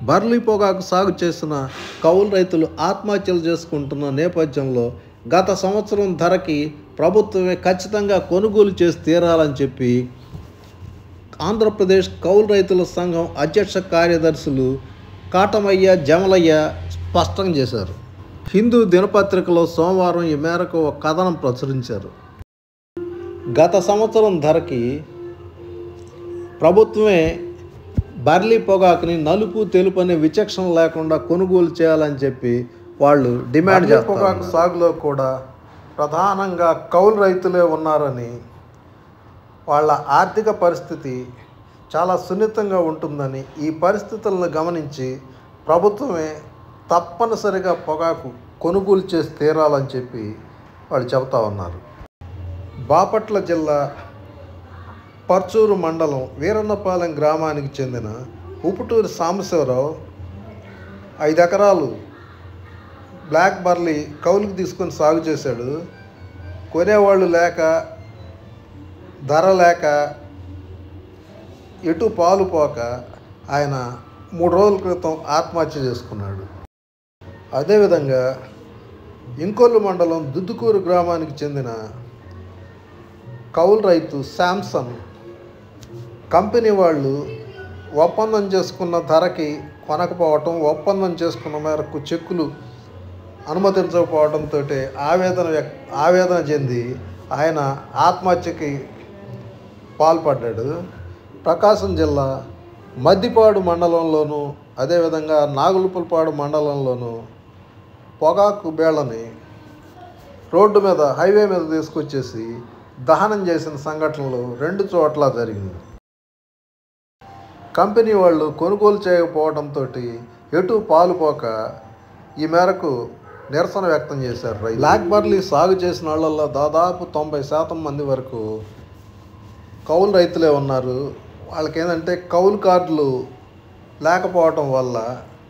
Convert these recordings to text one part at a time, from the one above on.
Burley పొగాకు సాగు చేసిన కౌలు రైతులు ఆత్మహత్యలు చేసుకుంటున్న నేపథ్యంలో గత సంవత్సరం ధరకి ప్రభుత్వమే ఖచ్చితంగా కొనుగోలు చేసి తీరాలని చెప్పి ఆంధ్రప్రదేశ్ కౌలు రైతుల సంఘం అధ్యక్ష కార్యదర్శులు కాటమయ్య జమలయ్య స్పష్టం చేశారు. హిందూ దినపత్రికలో సోమవారం ఈ మేరకు ఒక కథనం ప్రచురించారు. గత సంవత్సరం ధరకి ప్రభుత్వమే బర్లీ పొగాకుని నలుపు తెలుపు అనే విచక్షణ లేకుండా కొనుగోలు చేయాలని చెప్పి వాళ్ళు డిమాండ్ చేస్తారు. పొగాకు సాగులో కూడా ప్రధానంగా కౌలు రైతులే ఉన్నారని, వాళ్ళ ఆర్థిక పరిస్థితి చాలా సున్నితంగా ఉంటుందని, ఈ పరిస్థితులను గమనించి ప్రభుత్వమే తప్పనిసరిగా పొగాకు కొనుగోలు చేసి తీరాలని చెప్పి వాళ్ళు చెబుతా ఉన్నారు. బాపట్ల జిల్లా పర్చూరు మండలం వీరన్నపాలెం గ్రామానికి చెందిన ఉపుటూరి సాంబశివరావు 5 ఎకరాలు బ్లాక్ బర్లీ కౌలుకు తీసుకొని సాగు చేశాడు. కొనేవాళ్ళు లేక, ధర లేక, ఎటు పాలు పోక ఆయన 3 రోజుల క్రితం ఆత్మహత్య చేసుకున్నాడు. అదేవిధంగా ఇంకొల్లు మండలం దుద్దుకూరు గ్రామానికి చెందిన కౌలు రైతు శాంసన్ కంపెనీ వాళ్ళు ఒప్పందం చేసుకున్న ధరకి కొనకపోవటం, ఒప్పందం చేసుకున్న మేరకు చెక్కులు అనుమతించకపోవడంతో ఆవేదన చెంది ఆయన ఆత్మహత్యకి పాల్పడ్డాడు. ప్రకాశం జిల్లా మద్దిపాడు మండలంలోనూ అదేవిధంగా నాగులుపులపాడు మండలంలోనూ పొగాకు బేళ్ళని రోడ్డు మీద, హైవే మీద తీసుకొచ్చేసి దహనం చేసిన సంఘటనలు 2 చోట్ల జరిగింది. కంపెనీ వాళ్ళు కొనుగోలు చేయకపోవడంతో ఎటు పాలుపోక ఈ మేరకు నిరసన వ్యక్తం చేశారు. బ్లాక్ బర్లీ సాగు చేసిన వాళ్ళల్లో దాదాపు 90% మంది వరకు కౌలు రైతులే ఉన్నారు. వాళ్ళకి ఏంటంటే కౌలు కార్డులు లేకపోవటం వల్ల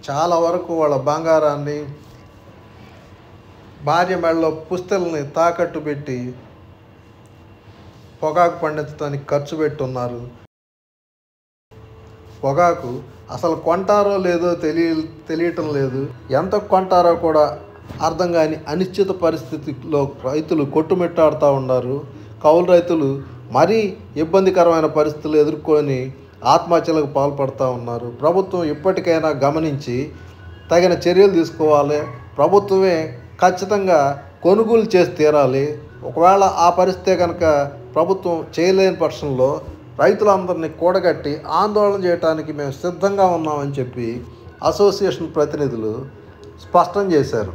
చాలా వరకు వాళ్ళ బంగారాన్ని, భార్య మెడలో పుస్తెల్ని తాకట్టు పెట్టి పొగాకు పండించడానికి ఖర్చు పెట్టున్నారు. పొగాకు అసలు కొంటారో లేదో తెలియటం లేదు. ఎంత కొంటారో కూడా అర్థం కాని అనిశ్చిత పరిస్థితిలో రైతులు కొట్టుమిట్టాడుతూ ఉన్నారు. కౌలు రైతులు మరీ ఇబ్బందికరమైన పరిస్థితులు ఎదుర్కొని ఆత్మహత్యలకు పాల్పడుతూ ఉన్నారు. ప్రభుత్వం ఇప్పటికైనా గమనించి తగిన చర్యలు తీసుకోవాలి. ప్రభుత్వమే ఖచ్చితంగా కొనుగోలు చేసి తీరాలి. ఒకవేళ ఆ పరిస్థితే కనుక ప్రభుత్వం చేయలేని పక్షంలో రైతులందరినీ కూడగట్టి ఆందోళన చేయడానికి మేము సిద్ధంగా ఉన్నామని చెప్పి అసోసియేషన్ ప్రతినిధులు స్పష్టం చేశారు.